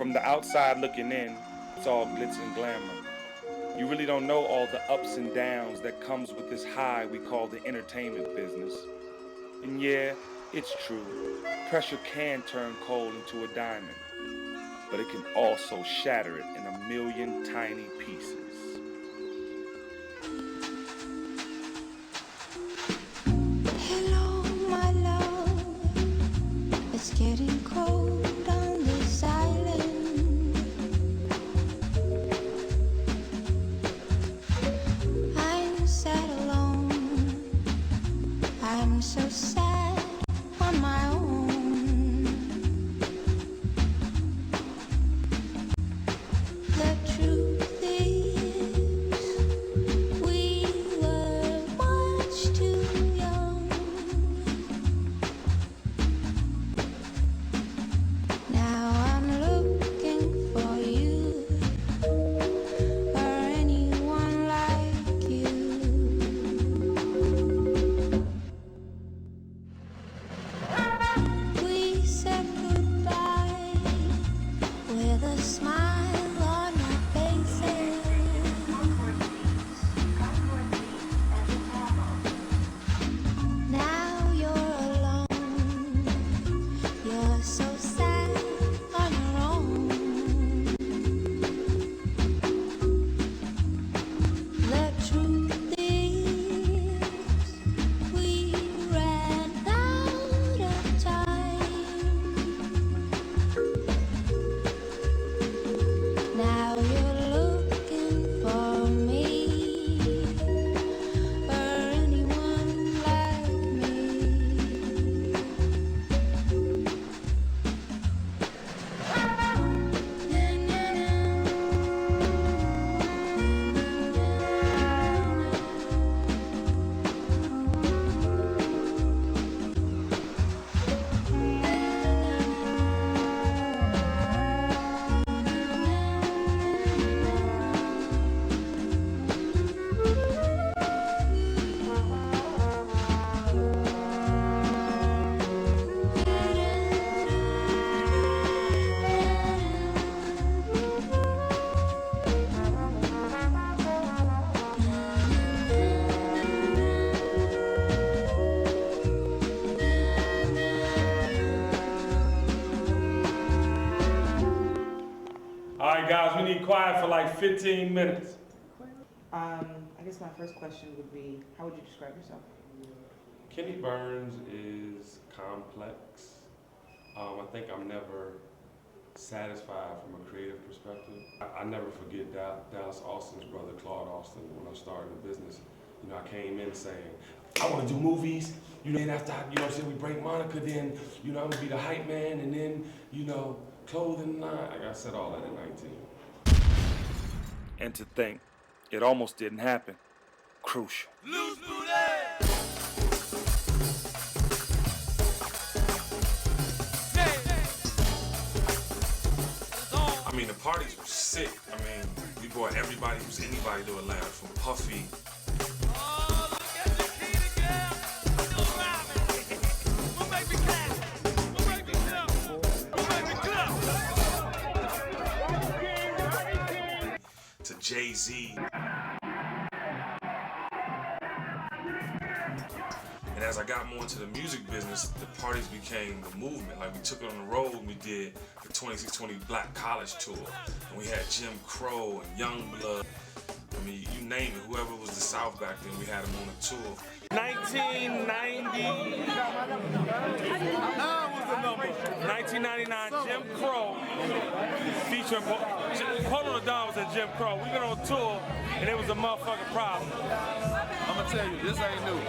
From the outside looking in, it's all glitz and glamour. You really don't know all the ups and downs that comes with this high we call the entertainment business. And yeah, it's true. Pressure can turn coal into a diamond, but it can also shatter it in a million tiny pieces. Hello, my love. It's getting cold on this island. I'm sad alone. I'm so sad on my own. The truth is, we were much too young. Now I'm looking for you or anyone like you. We said goodbye with a smile on our faces. Now you're alone. You're so sad on your own. The truth is, we ran out of time. Now you're looking for me or anyone like me. Alright guys, we need quiet for like 15 minutes. I guess my first question would be, how would you describe yourself? Kenny Burns is complex. I think I'm never satisfied from a creative perspective. I never forget Dallas Austin's brother, Claude Austin, when I started the business. You know, I came in saying, I want to do movies, you know, and after, you know what I'm saying, we break Monica, then, you know, I'm gonna be the hype man, and then, you know, clothing line. Like I said all that at 19. And to think, it almost didn't happen. Crucial. I mean, the parties were sick. I mean, we brought everybody who's anybody to Atlanta, from Puffy. To Jay-Z. And as I got more into the music business, the parties became the movement. Like, we took it on the road and we did the 2620 Black College Tour. And we had Jim Crow and Youngblood. I mean, you name it, whoever was the South back then, we had them on the tour. 1999, Jim Crow featuring Polo the Don was at Jim Crow. We been on tour and it was a motherfucking problem. I'm gonna tell you, this ain't new.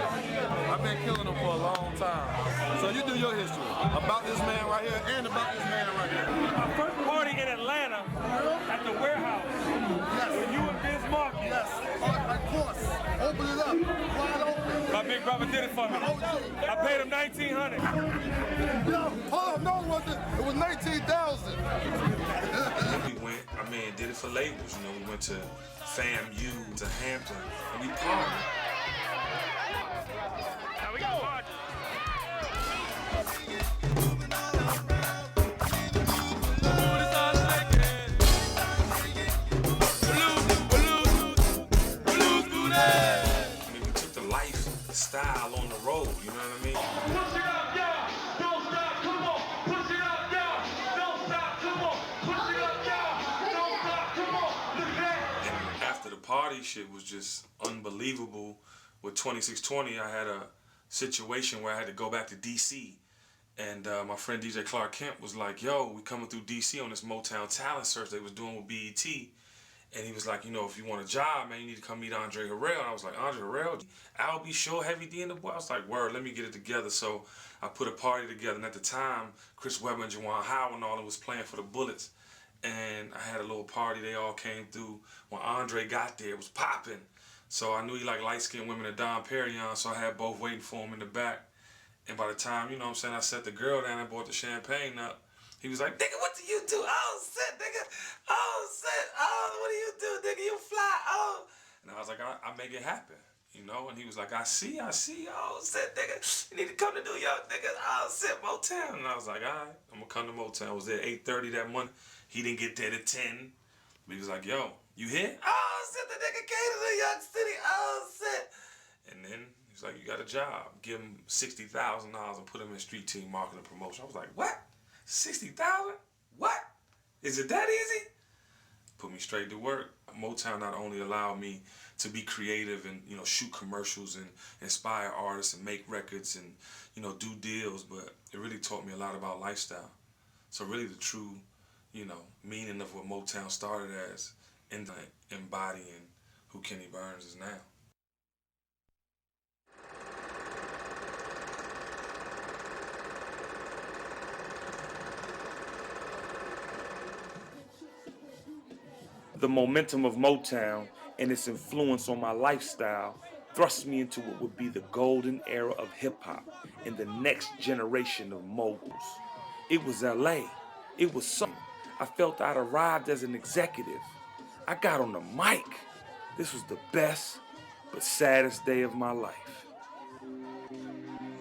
I've been killing them for a long time. So you do your history about this man right here and about this man right here. My first party in Atlanta at the warehouse. Yes. With you and Biz Markie. Yes, of course. Open it up, wide open. My big brother did it for me. I paid him $1,900. No, hold on, no, it wasn't. It was 19,000. We went, I mean, did it for labels, you know, we went to FAMU, to Hampton, and we partied. Now we got party. It's all like party shit was just unbelievable. With 2620, I had a situation where I had to go back to DC. And my friend DJ Clark Kemp was like, yo, we coming through DC on this Motown talent search they was doing with BET. And he was like, you know, if you want a job, man, you need to come meet Andre Harrell. And I was like, Andre Harrell? I'll be sure, Heavy D and the boy. I was like, word, let me get it together. So I put a party together. And at the time, Chris Webber and Juwan Howard and all them was playing for the Bullets. And I had a little party. They all came through. When Andre got there, it was popping. So I knew he liked light-skinned women and Dom Perignon, so I had both waiting for him in the back. And by the time, you know what I'm saying, I set the girl down and brought the champagne up, he was like, nigga, what do you do? Oh, shit, nigga. Oh, shit. Oh, what do you do, nigga? You fly. Oh. And I was like, I make it happen, you know? And he was like, I see. Oh, shit, nigga. You need to come to New York, nigga. Oh, shit, Motown. And I was like, all right, I'm going to come to Motown. I was there at 8:30 that morning. He didn't get there to 10. But he was like, yo, you here? Oh, shit, the nigga came to New York City. Oh, shit. And then he's like, you got a job. Give him $60,000 and put him in street team marketing promotion. I was like, what? 60,000? What? Is it that easy? Put me straight to work. Motown not only allowed me to be creative and, you know, shoot commercials and inspire artists and make records and, you know, do deals, but it really taught me a lot about lifestyle. So really the true, you know, meaning of what Motown started as and embodying who Kenny B.U.R.N.S is now. The momentum of Motown and its influence on my lifestyle thrust me into what would be the golden era of hip-hop and the next generation of moguls. It was LA. It was something. I felt I'd arrived as an executive. I got on the mic. This was the best but saddest day of my life.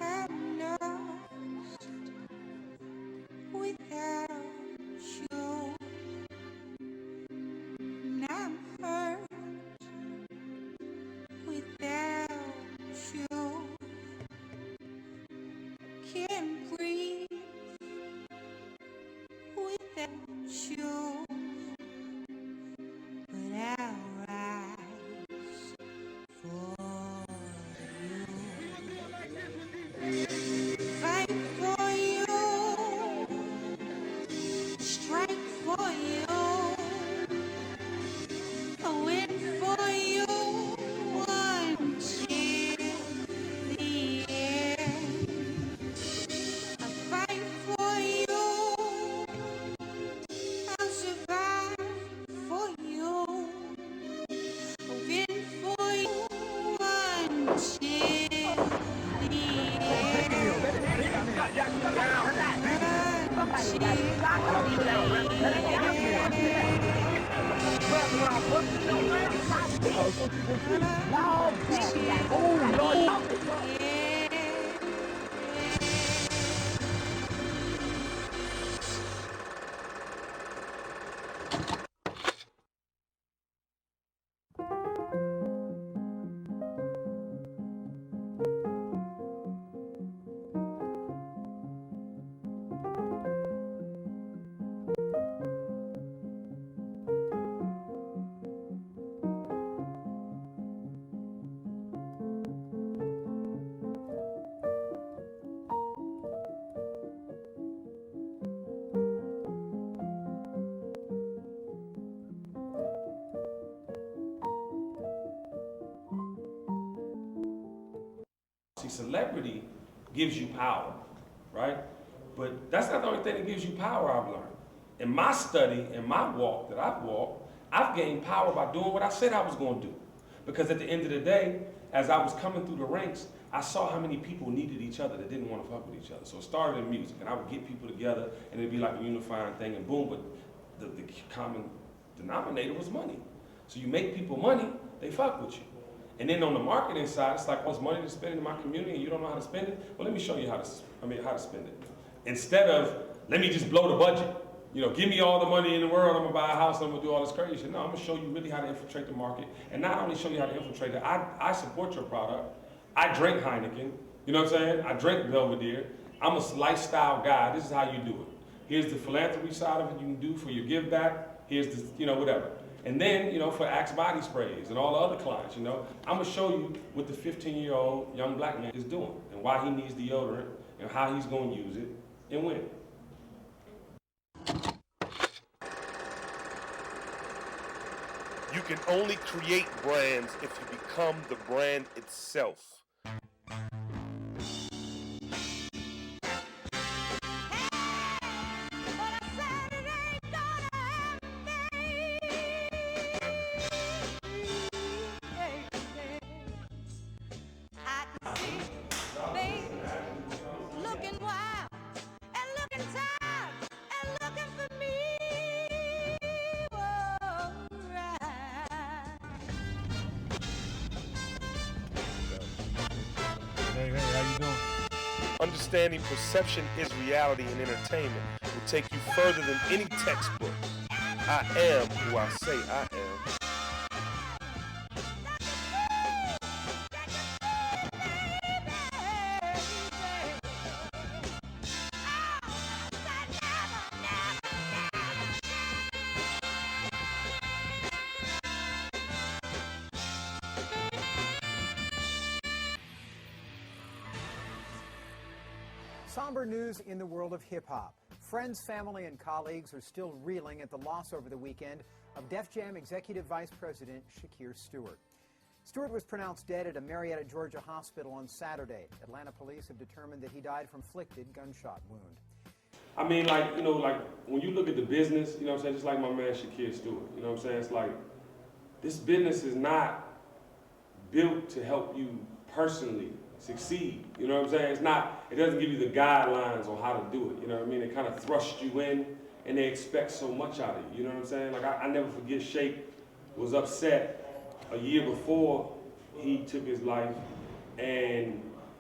I'm lost without you. And I'm hurt without you. Can't breathe without you. But I'll rise for you. Fight for you. Strike for you. Win for you until the end. I fight for you. I'll survive for you. Win for you until the See, celebrity gives you power, right? But that's not the only thing that gives you power, I've learned. In my study, in my walk that I've walked, I've gained power by doing what I said I was going to do. Because at the end of the day, as I was coming through the ranks, I saw how many people needed each other that didn't want to fuck with each other. So it started in music, and I would get people together, and it'd be like a unifying thing, and boom, but the common denominator was money. So you make people money, they fuck with you. And then on the marketing side, it's like, what's money to spend in my community and you don't know how to spend it? Well, let me show you how to spend it. Instead of, let me just blow the budget. You know, give me all the money in the world, I'm gonna buy a house, I'm gonna do all this crazy shit. No, I'm gonna show you really how to infiltrate the market. And not only show you how to infiltrate it, I support your product. I drink Heineken, you know what I'm saying? I drink Belvedere. I'm a lifestyle guy, this is how you do it. Here's the philanthropy side of it you can do for your give back. Here's the, you know, whatever. And then, you know, for Axe body sprays and all the other clients, you know, I'm gonna show you what the 15-year-old young black man is doing and why he needs deodorant and how he's gonna use it and when. You can only create brands if you become the brand itself. Understanding perception is reality in entertainment will take you further than any textbook. I am who I say I am. Somber news in the world of hip-hop. Friends, family, and colleagues are still reeling at the loss over the weekend of Def Jam Executive Vice President Shakir Stewart. Stewart was pronounced dead at a Marietta, Georgia hospital on Saturday. Atlanta police have determined that he died from inflicted gunshot wound. I mean, like, you know, like, when you look at the business, you know what I'm saying, just like my man Shakir Stewart, you know what I'm saying, it's like, this business is not built to help you personally succeed, you know what I'm saying? It's not, it doesn't give you the guidelines on how to do it, you know what I mean? It kind of thrusts you in and they expect so much out of you, you know what I'm saying? Like, I never forget Shake was upset a year before he took his life, and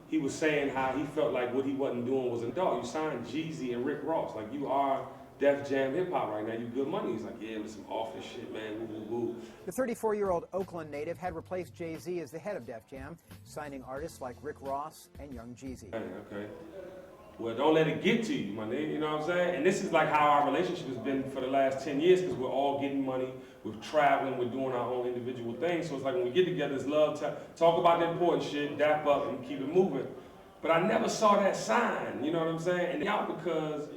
he was saying how he felt like what he wasn't doing was a dog. You signed Jeezy and Rick Ross, like you are Def Jam hip hop right now, you good money. He's like, yeah, it was some office shit, man, woo, woo, woo. The 34-year-old Oakland native had replaced Jay-Z as the head of Def Jam, signing artists like Rick Ross and Young Jeezy. Okay. Well, don't let it get to you, my nigga, you know what I'm saying? And this is like how our relationship has been for the last 10 years, because we're all getting money, we're traveling, we're doing our own individual things. So it's like when we get together, it's love to talk about the important shit, dap up, and keep it moving. But I never saw that sign, you know what I'm saying? And out because,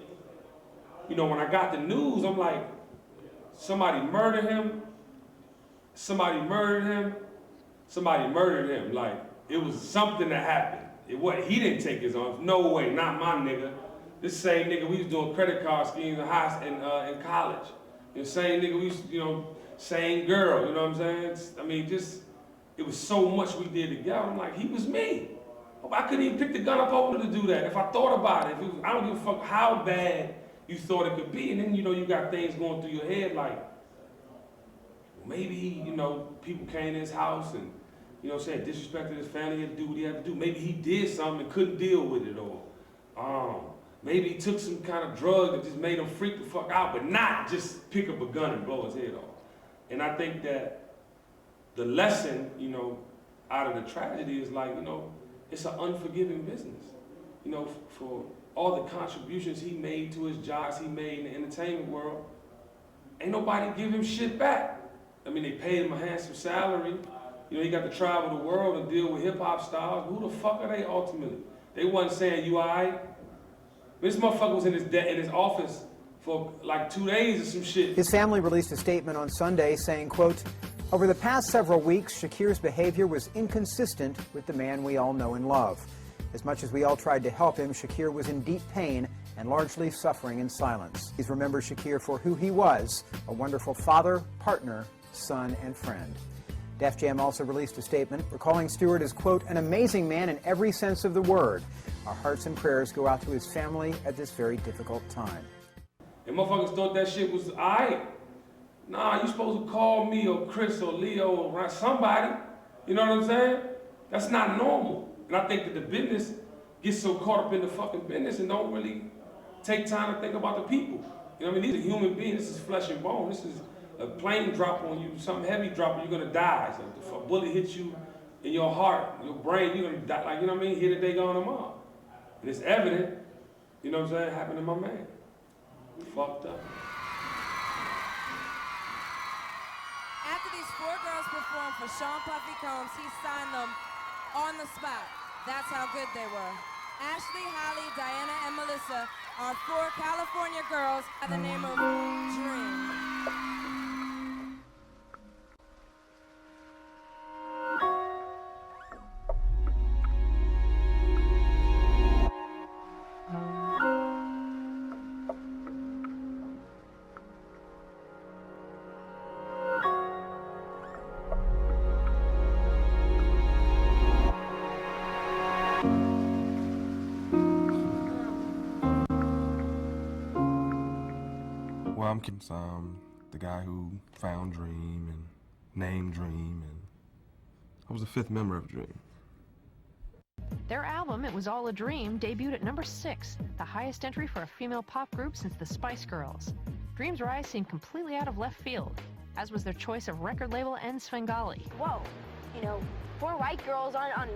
you know, when I got the news, I'm like, somebody murdered him, somebody murdered him, somebody murdered him. Like, it was something that happened. It wasn't, he didn't take his arms. No way, not my nigga. This same nigga, we was doing credit card schemes in college. The same nigga, we used to, you know, same girl, you know what I'm saying? I mean, just, it was so much we did together. I'm like, he was me. I couldn't even pick the gun up over to do that. If I thought about it, I don't give a fuck how bad you thought it could be. And then, you know, you got things going through your head like, maybe, you know, people came to his house and, you know what I'm saying, disrespected his family, had to do what he had to do. Maybe he did something and couldn't deal with it, or maybe he took some kind of drug that just made him freak the fuck out, but not just pick up a gun and blow his head off. And I think that the lesson, you know, out of the tragedy is like, you know, it's an unforgiving business. You know, for all the contributions he made to his jobs he made in the entertainment world, ain't nobody give him shit back. I mean, they paid him a handsome salary. You know, he got to travel the world and deal with hip-hop stars. Who the fuck are they ultimately? They wasn't saying, you all right? This motherfucker was in his office for like 2 days or some shit. His family released a statement on Sunday saying, quote, over the past several weeks, Shakir's behavior was inconsistent with the man we all know and love. As much as we all tried to help him, Shakir was in deep pain and largely suffering in silence. Please remember Shakir for who he was, a wonderful father, partner, son, and friend. Def Jam also released a statement recalling Stewart as, quote, an amazing man in every sense of the word. Our hearts and prayers go out to his family at this very difficult time. And motherfuckers thought that shit was alright. Nah, you supposed to call me or Chris or Leo or somebody. You know what I'm saying? That's not normal. And I think that the business gets so caught up in the fucking business and don't really take time to think about the people. You know what I mean? These are human beings. This is flesh and bone. This is a plane drop on you, something heavy drop, and you're gonna die. So if a bullet hits you in your heart, your brain, you're gonna die. Like, you know what I mean? Here today, gone tomorrow. And it's evident, you know what I'm saying, it happened to my man. Fucked up. these 4 girls perform for Sean Puffy Combs, he signed them on the spot. That's how good they were. Ashley, Holly, Diana, and Melissa are 4 California girls by the name of Dream. Well, I'm the guy who found Dream and named Dream, and I was the 5th member of Dream. Their album, It Was All a Dream, debuted at number 6, the highest entry for a female pop group since the Spice Girls. Dream's rise seemed completely out of left field, as was their choice of record label and Svengali. Whoa, you know, 4 white girls on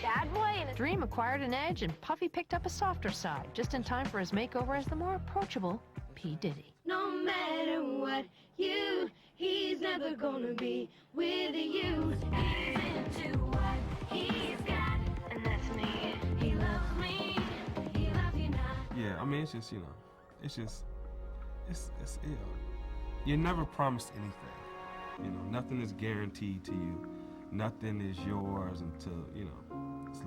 Bad Boy? And Dream acquired an edge, and Puffy picked up a softer side, just in time for his makeover as the more approachable P. Diddy. No matter what he's never gonna be with you. He's into what he's got, and that's me. He loves me, he loves you not. Yeah, I mean, it's just, it's you're never promised anything. Nothing is guaranteed to you. Nothing is yours until, it's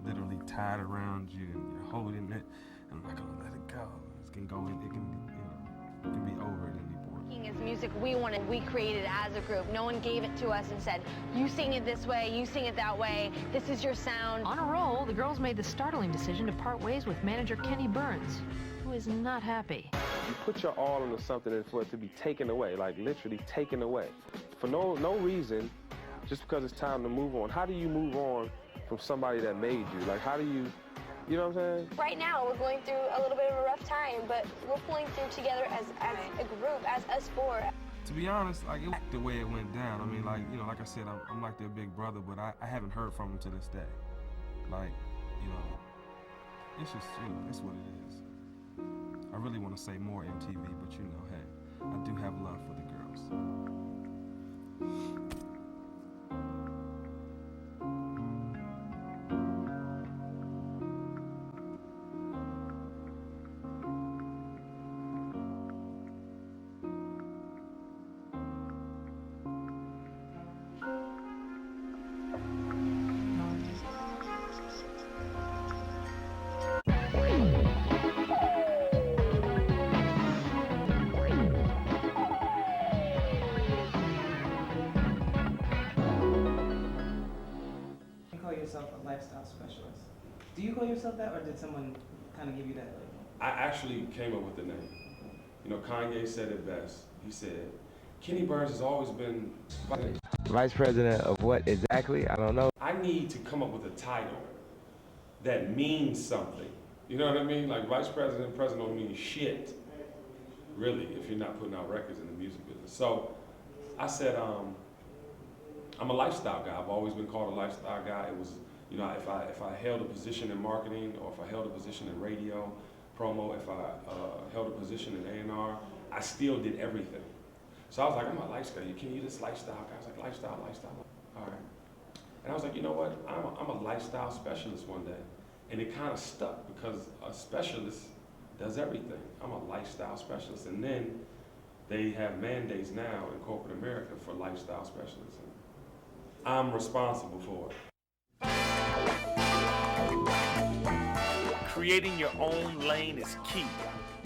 literally tied around you and you're holding it. I'm not gonna let it go. It can go, it can be over at any point. It's music we created as a group. No one gave it to us and said, you sing it this way, you sing it that way, this is your sound. On a roll, the girls made the startling decision to part ways with manager Kenny Burns, who is not happy. You put your all into something and for it to be taken away, like literally taken away, for no reason, just because it's time to move on. How do you move on from somebody that made you? Like, how do you know what I'm saying? Right now, we're going through a little bit of a rough time, but we're pulling through together as a group, as us 4. To be honest, like, the way it went down, I mean, like, like I said, I'm like their big brother, but I haven't heard from them to this day. Like, it's just, it's what it is. I really want to say more MTV, but hey, I do have love for the girls. A lifestyle specialist. Do you call yourself that, or did someone kind of give you that label? I actually came up with the name. Kanye said it best. He said, Kenny B.U.R.N.S has always been Vice president of what exactly? I don't know. I need to come up with a title that means something. You know what I mean? Like vice president don't mean shit, really, if you're not putting out records in the music business. So I said, I'm a lifestyle guy. I've always been called a lifestyle guy. It was, if I held a position in marketing, or if I held a position in radio, promo, if I held a position in A&R, I still did everything. So I was like, I'm a lifestyle. Can you just lifestyle guy? I was like, lifestyle. All right. And I was like, you know what? I'm a lifestyle specialist one day. And it kind of stuck because a specialist does everything. I'm a lifestyle specialist. And then they have mandates now in corporate America for lifestyle specialists. I'm responsible for it. Creating your own lane is key.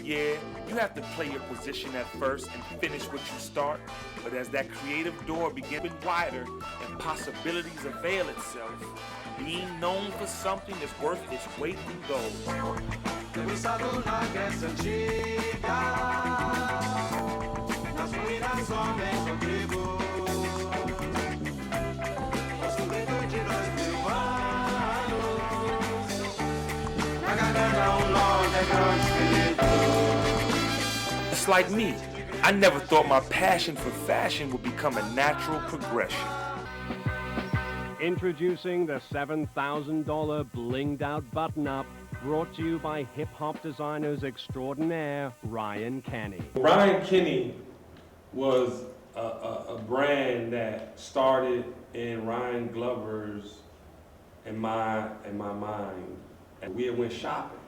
Yeah, you have to play your position at first and finish what you start, but as that creative door begins to get wider and possibilities avail itself, being known for something is worth its weight in gold. It's like me. I never thought my passion for fashion would become a natural progression. Introducing the $7,000 blinged out button-up, brought to you by hip-hop designers extraordinaire Ryan Kenny. Ryan Kenny was a brand that started in Ryan Glover's in my mind. And we had went shopping,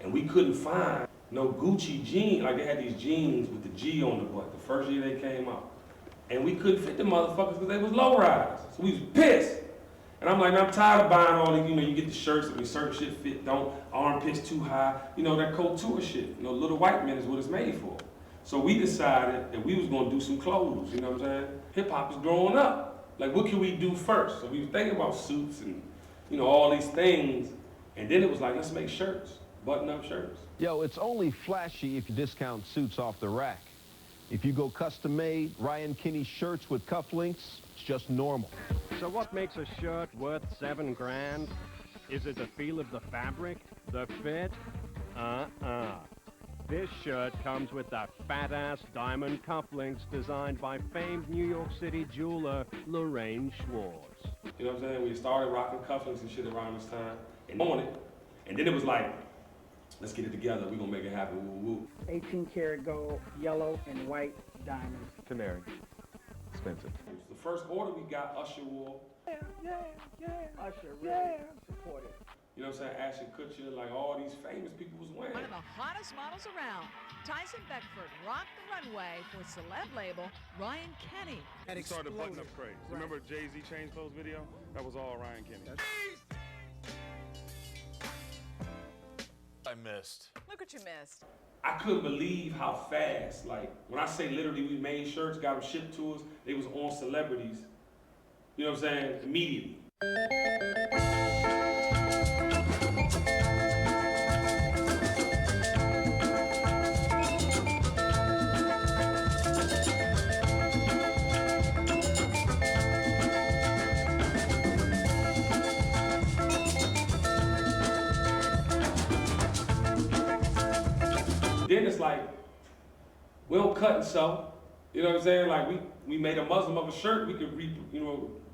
and we couldn't find no Gucci jeans. Like, they had these jeans with the G on the butt the first year they came out. And we couldn't fit the motherfuckers because they was low riders. So we was pissed. And I'm like, I'm tired of buying all these, you get the shirts, certain shit fit, don't, armpits too high, that couture shit. Little white men is what it's made for. So we decided that we was gonna do some clothes, you know what I'm saying? Hip hop is growing up. Like, what can we do first? So we was thinking about suits and, all these things. And then it was like, let's make shirts, button-up shirts. Yo, it's only flashy if you discount suits off the rack. If you go custom-made, Ryan Kinney shirts with cufflinks, it's just normal. So what makes a shirt worth $7 grand? Is it the feel of the fabric? The fit? This shirt comes with the fat-ass diamond cufflinks designed by famed New York City jeweler Lorraine Schwartz. You know what I'm saying? We started rocking cufflinks and shit around this time, and on it. And then it was like, let's get it together. We're gonna make it happen. Woo, woo. 18 karat gold, yellow and white diamonds. Canary. Expensive. The first order we got, Usher wore. Yeah. Usher really supported. You know what I'm saying? Ashton Kutcher, like all these famous people was wearing. One of the hottest models around, Tyson Beckford rocked the runway for celeb label Ryan Kenny. He started button-up craze. Right. Remember Jay-Z Change Clothes video? That was all Ryan Kenny. I missed. Look what you missed. I couldn't believe how fast, like, when I say literally we made shirts, got them shipped to us, they was on celebrities, you know what I'm saying, immediately. Then it's like, we don't cut and sew. You know what I'm saying? Like, we made a Muslim of a shirt, we could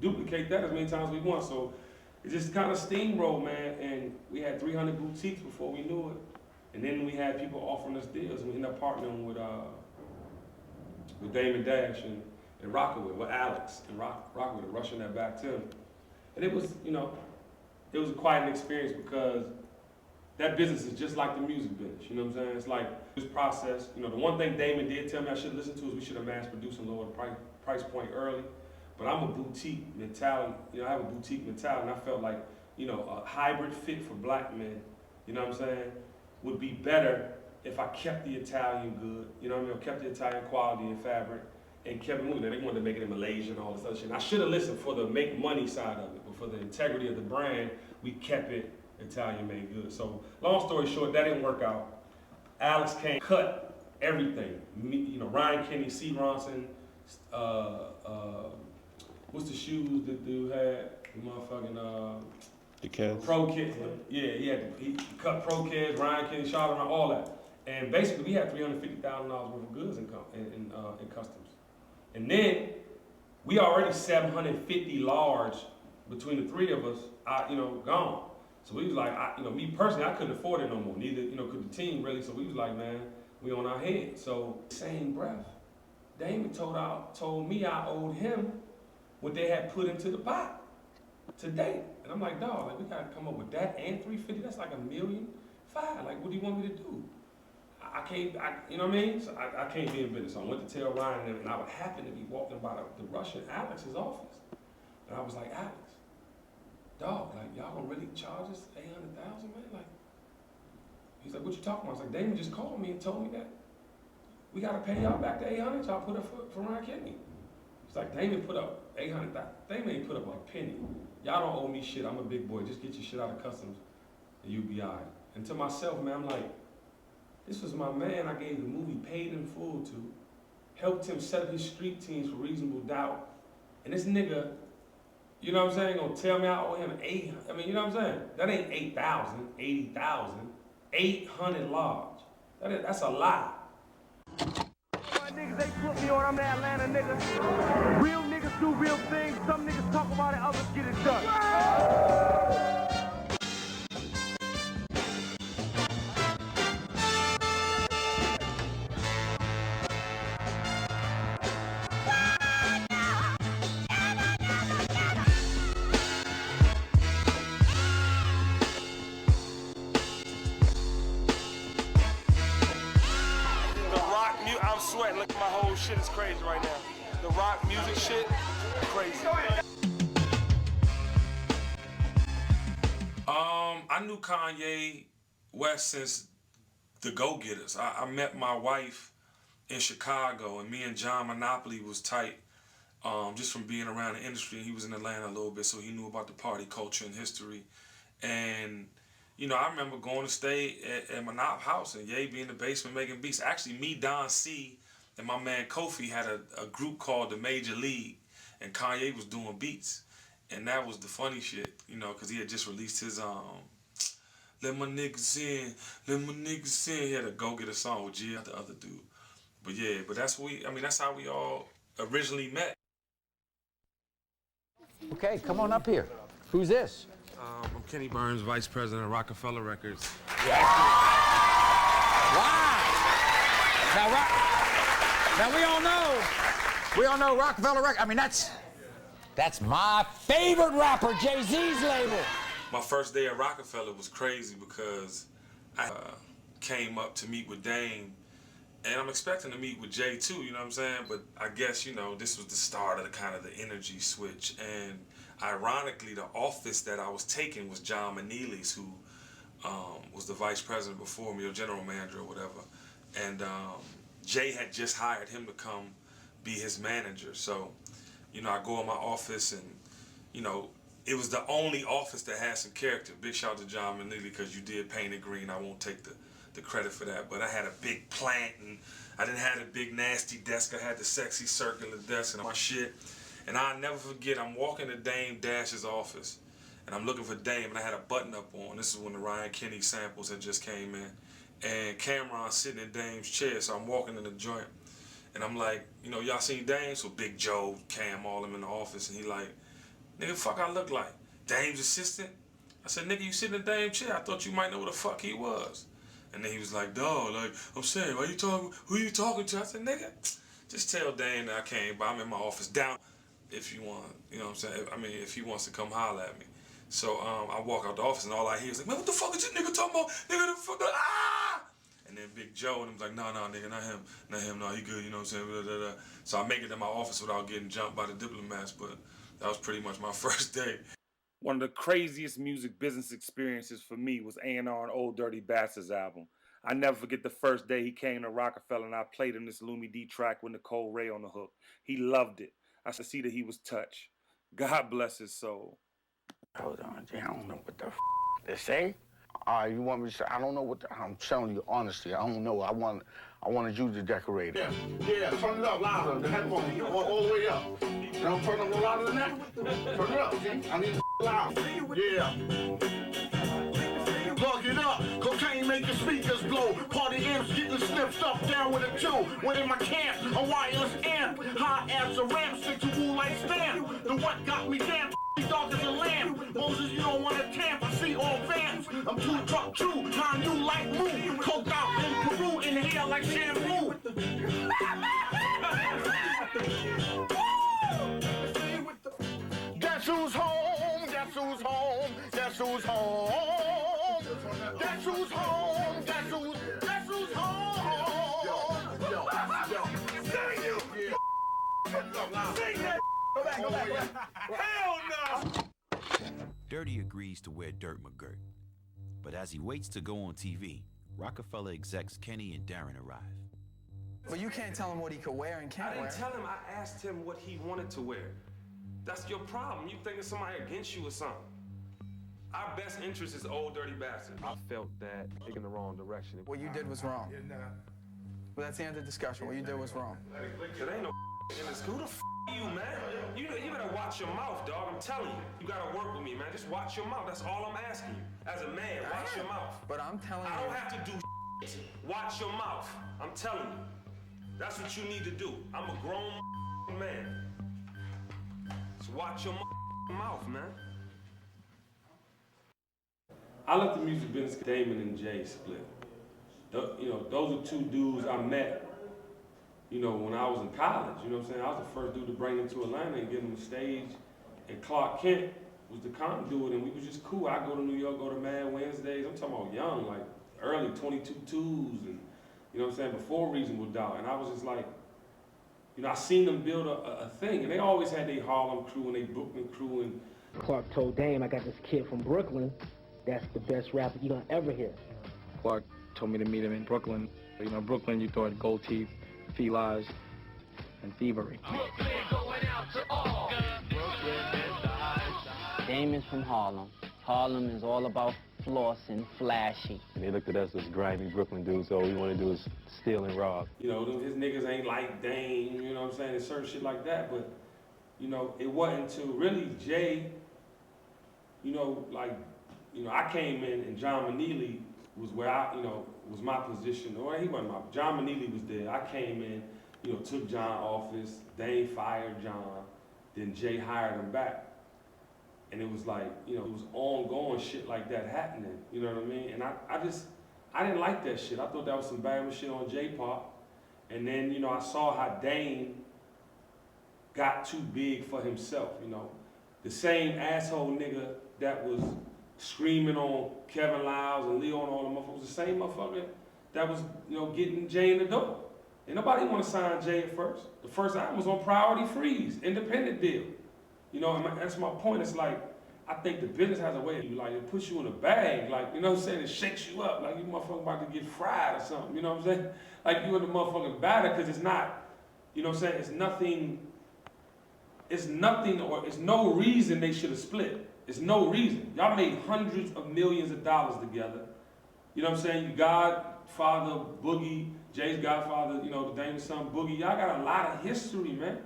duplicate that as many times as we want. So it just kind of steamrolled, man. And we had 300 boutiques before we knew it. And then we had people offering us deals, and we ended up partnering with Damon Dash and Rockaway, with Alex and Rockaway, rushing that back to him. And it was, it was quite an experience because that business is just like the music business, you know what I'm saying? It's like this process. The one thing Damon did tell me I should listen to is we should have mass produced and lowered the price point early. But I'm a boutique mentality, I have a boutique mentality, and I felt like, a hybrid fit for black men, you know what I'm saying, would be better if I kept the Italian good, you know what I mean, kept the Italian quality and fabric, and kept it moving. They wanted to make it in Malaysia and all this other shit. And I should have listened for the make money side of it, but for the integrity of the brand, we kept it Italian made good. So long story short, that didn't work out. Alex came, cut everything. Ryan Kenny, C. Ronson, what's the shoes that dude had? The motherfucking the kids. Pro Kids. Yeah, he cut Pro Kids, Ryan Kenny, Charlotte, all that. And basically we had $350,000 worth of goods in customs. And then we already 750 large between the three of us, gone. So we was like, me personally, I couldn't afford it no more. Neither, could the team really. So we was like, man, we on our head. So same breath, Damon told me I owed him what they had put into the pot to date. And I'm like, dog, we gotta come up with that and 350. That's like $1.5 million. Like, what do you want me to do? I can't, you know what I mean? So I can't be in business. So I went to tell Ryan, and I would happen to be walking by the Russian Alex's office. And I was like, Alex, dog, like, y'all gonna really charge us $800,000, man? Like, he's like, what you talking about? I was like, Damon just called me and told me that we gotta pay y'all back the $800 y'all put up for Ryan Kenny. He's like, Damon put up $800,000. Damon ain't put up a penny. Y'all don't owe me shit. I'm a big boy. Just get your shit out of customs and you'll be all right. And to myself, man, I'm like, this was my man I gave the movie paid in full to, helped him set up his street teams for reasonable doubt. And this nigga, you know what I'm saying, gonna tell me I owe him $800. I mean, you know what I'm saying? That ain't 8,000, 80,000, 800 large. That's a lie. Niggas, they put me on, I'm the Atlanta nigga. Real niggas do real things, some niggas talk about it, others get it done. sweating. Look at my whole shit. It's crazy right now. The rock music shit, crazy. I knew Kanye West since the Go-Getters. I met my wife in Chicago, and me and John Monopoly was tight just from being around the industry. He was in Atlanta a little bit, so he knew about the party culture and history. And, you know, I remember going to stay at Monop house and Ye be in the basement making beats. Actually, me, Don C, and my man Kofi had a group called the Major League, and Kanye was doing beats. And that was the funny shit, you know, because he had just released his Let My Niggas In, Let My Niggas In. He had a Go Get a song with G, the other dude. But yeah, but that's that's how we all originally met. Okay, come on up here. Who's this? I'm Kenny B.U.R.N.S, Vice President of Rockefeller Records. Wow! Now we all know Rockefeller Records. I mean, that's my favorite rapper, Jay-Z's label. My first day at Rockefeller was crazy because I came up to meet with Dame, and I'm expecting to meet with Jay too, you know what I'm saying? But I guess, you know, this was the start of the energy switch. And ironically, the office that I was taking was John Maneely's, who was the vice president before me, or general manager or whatever. And Jay had just hired him to come be his manager. So, you know, I go in my office and, you know, it was the only office that had some character. Big shout out to John Maneely, because you did paint it green. I won't take the credit for that. But I had a big plant, and I didn't have a big nasty desk. I had the sexy circular desk and my shit. And I'll never forget, I'm walking to Dame Dash's office, and I'm looking for Dame, and I had a button up on. This is when the Ryan Kenny samples had just came in. And Cameron's sitting in Dame's chair, so I'm walking in the joint. And I'm like, you know, y'all seen Dame? So Big Joe, Cam, all them in the office, and he like, nigga, fuck I look like? Dame's assistant? I said, nigga, you sitting in Dame's chair. I thought you might know who the fuck he was. And then he was like, dawg, like, I'm saying, who you talking to? I said, nigga, just tell Dame that I came by. I'm in my office down if you want, you know what I'm saying? I mean, if he wants to come holler at me. So I walk out the office, and all I hear is like, man, what the fuck is this nigga talking about? Nigga, the fuck, ah! And then Big Joe, and I'm like, no, nigga, not him, no, he good, you know what I'm saying? Blah, blah, blah. So I make it in my office without getting jumped by the diplomats, but that was pretty much my first day. One of the craziest music business experiences for me was A&R and Old Dirty Bastard's album. I never forget the first day he came to Rockefeller and I played him this Lumi D track with Nicole Ray on the hook. He loved it. I could see that he was touched. God bless his soul. Hold on, Jay, I don't know what the to say. You want me to say? I don't know what I'm telling you honestly. I don't know. I wanted you to decorate it. Yeah, turn it up louder. The headphones all the way up. You don't turn them louder than that? Turn it up, see? I need it loud. Yeah. Plug it up. Cocaine make the speakers blow. Party amps getting sniffed up down with a two. When in my camp, a wireless amp. High as a ramp, stick to wool like stamp. The what got me damn. Dog as a lamb. Moses, you don't want to tamp. I see all vans. I'm too truck true. My new life move. Coked out in Peru in hair like shampoo. Guess who's home? Guess who's home? Guess who's home? Guess who's home? Guess who's home? Yo. Sing you. Sing that. Go back. Hell no! Dirty agrees to wear Dirt McGirt. But as he waits to go on TV, Rockefeller execs Kenny and Darren arrive. But you can't tell him what he could wear and can't wear. I didn't tell him. I asked him what he wanted to wear. That's your problem. You thinking somebody against you or something. Our best interest is Old Dirty Bastard. I felt that taking the wrong direction. What you did was wrong. But that's the end of the discussion. What you did was wrong. It ain't no in this. Who the you, man? You better watch your mouth, dog. I'm telling you. You gotta work with me, man. Just watch your mouth. That's all I'm asking you. As a man, watch your mouth. But I'm telling you. I don't have to do shit. Watch your mouth. I'm telling you. That's what you need to do. I'm a grown man. So watch your mouth, man. I let the music business, Damon and Jay split. You know, those are two dudes I met, you know, when I was in college. You know what I'm saying? I was the first dude to bring them to Atlanta and give them a stage. And Clark Kent was the conduit, and we was just cool. I go to New York, go to Mad Wednesdays. I'm talking about young, like early 22 twos and You know what I'm saying? Before Reasonable Doubt. And I was just like, you know, I seen them build a thing. And they always had their Harlem crew and their Brooklyn crew. And Clark told Dame, I got this kid from Brooklyn. That's the best rapper you're gonna ever hear. Clark told me to meet him in Brooklyn. You know, Brooklyn, you thought gold teeth, felines, and thievery. Dame is from Harlem. Harlem is all about floss and flashy. And they looked at us as grimy Brooklyn dudes, so all we want to do is steal and rob. you know, his niggas ain't like Dame, you know what I'm saying, and certain shit like that. But, you know, it wasn't until really Jay, you know, like, you know, I came in and John Maneely was where I, you know, was my position. Or he wasn't my, John Maneely was there. I came in, you know, took John's office, Dame fired John, then Jay hired him back. And it was like, you know, it was ongoing shit like that happening, you know what I mean? And I didn't like that shit. I thought that was some bad shit on Jay part. And then, you know, I saw how Dame got too big for himself, you know. The same asshole nigga that was screaming on Kevin Lyles and Leo and all the motherfuckers, the same motherfucker that was, you know, getting Jay in the door. And nobody want to sign Jay at first. The first album was on Priority Freeze, independent deal. You know, and that's my point. It's like, I think the business has a way of, like, it puts you in a bag, like, you know what I'm saying? It shakes you up, like you motherfucker about to get fried or something, you know what I'm saying? Like you in the motherfucking batter, because it's not, you know what I'm saying? It's nothing, or it's no reason they should have split. It's no reason. Y'all made hundreds of millions of dollars together. You know what I'm saying? You Godfather, Boogie, Jay's Godfather, you know, the Dame's son, Boogie. Y'all got a lot of history, man.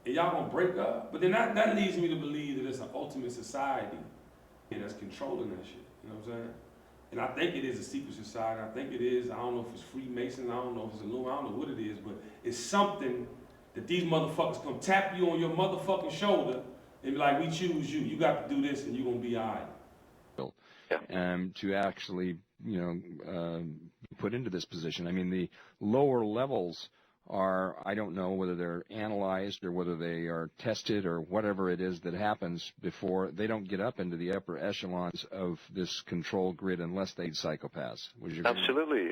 And y'all gonna break up. But then that leads me to believe that it's an ultimate society that's controlling that shit. You know what I'm saying? And I think it is a secret society. I think it is. I don't know if it's Freemasons. I don't know if it's Illuminati. I don't know what it is. But it's something that these motherfuckers come tap you on your motherfucking shoulder and be like, we choose you. You got to do this and you're gonna be all right. To actually, you know, put into this position. I mean, the lower levels are, I don't know whether they're analyzed or whether they are tested or whatever it is that happens before they don't get up into the upper echelons of this control grid unless they're psychopaths. Would you agree? Absolutely.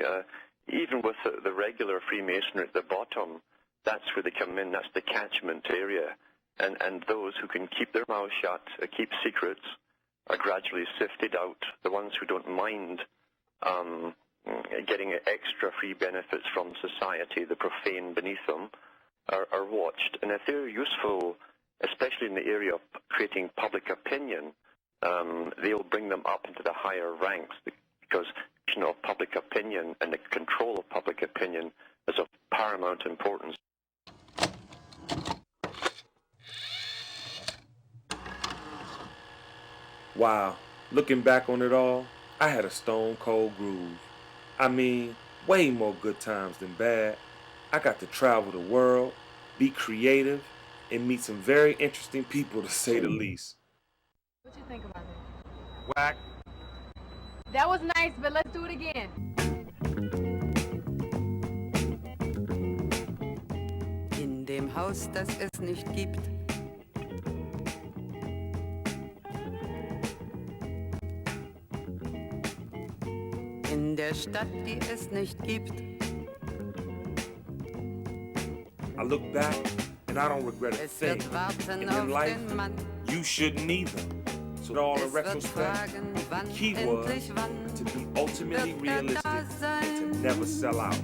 Even with the regular Freemasonry at the bottom, that's where they come in. That's the catchment area. And those who can keep their mouths shut, keep secrets, are gradually sifted out. The ones who don't mind getting extra free benefits from society, the profane beneath them, are watched. And if they're useful, especially in the area of creating public opinion, they'll bring them up into the higher ranks, because you know, public opinion and the control of public opinion is of paramount importance. Wow, looking back on it all, I had a stone cold groove. I mean, way more good times than bad. I got to travel the world, be creative, and meet some very interesting people, to say the least. What you think about it? Whack. That was nice, but let's do it again. In dem Haus, das es nicht gibt, in der Stadt, die es nicht gibt. I look back and I don't regret a thing. And in life, you shouldn't either. So all in retrospect, the key was to be ultimately realistic and to never sell out.